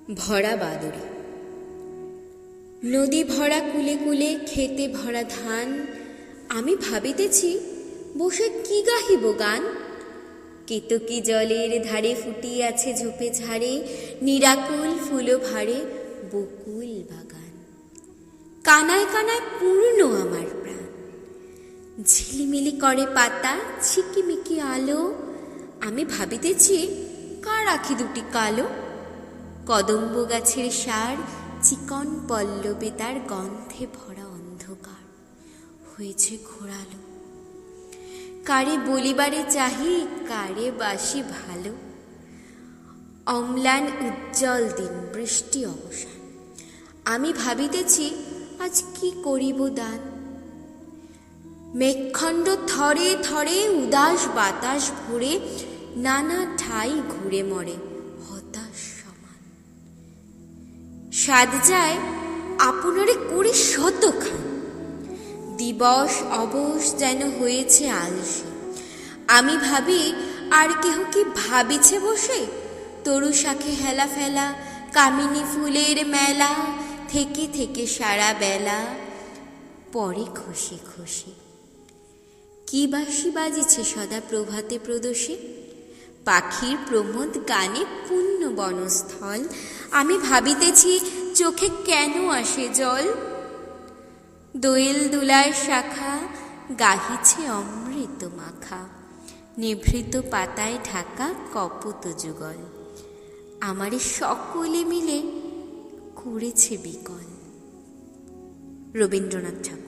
ভরা বাদরে। নদী ভরা কুলে কুলে খেতে ভরা ধান, আমি ভাবিতেছি বসে কি গাহিব গান। কেতকী জলের ধারে ফুটিয়াছে ঝোপে ঝাড়ে, নিরাকুল ফুল ভারে বকুল বাগান। কানায় কানায় পূর্ণ আমার প্রাণ, ঝিলিমিলি করে পাতা ঝিকিমিকি আলো। আমি ভাবিতেছি কার আঁখি দুটি কালো। কদম্ব গাছের সার চিকন পল্লবে তার গন্ধে ভরা অন্ধকার হয়েছে ঘোরালো। কারে বলিবারে চাহি কারে বাসি ভালো। অম্লান উজ্জ্বল দিন বৃষ্টি অবসান, আমি ভাবিতেছি আজ কি করিব দান। মেঘখণ্ড থরে থরে উদাস বাতাস ভরে নানা ঠাই ঘুরে মরে হতাশ সমান। সাদ যায় আপনারে করে শতখান, দিবস অবশ যেন হয়েছে আলসে। আমি ভাবি আর কেহ কি ভাবিছে বসে, তরু শাখে হেলা ফেলা কামিনী ফুলের মেলা, থেকে থেকে সারা বেলা পরে খসে খসে। কি বাঁশি বাজিছে সদা প্রভাতে প্রদোষে, পাখির প্রমোদ গানে পূর্ণ বনস্থল। আমি ভাবিতেছি চোখে কেন আসে জল। দোয়েল দুলার শাখা গাহিছে অমৃত মাখা, নিভৃত পাতায় ঢাকা কপোত যুগল। আমারে সকলে মিলে করেছে বিকল। রবীন্দ্রনাথ ঠাকুর।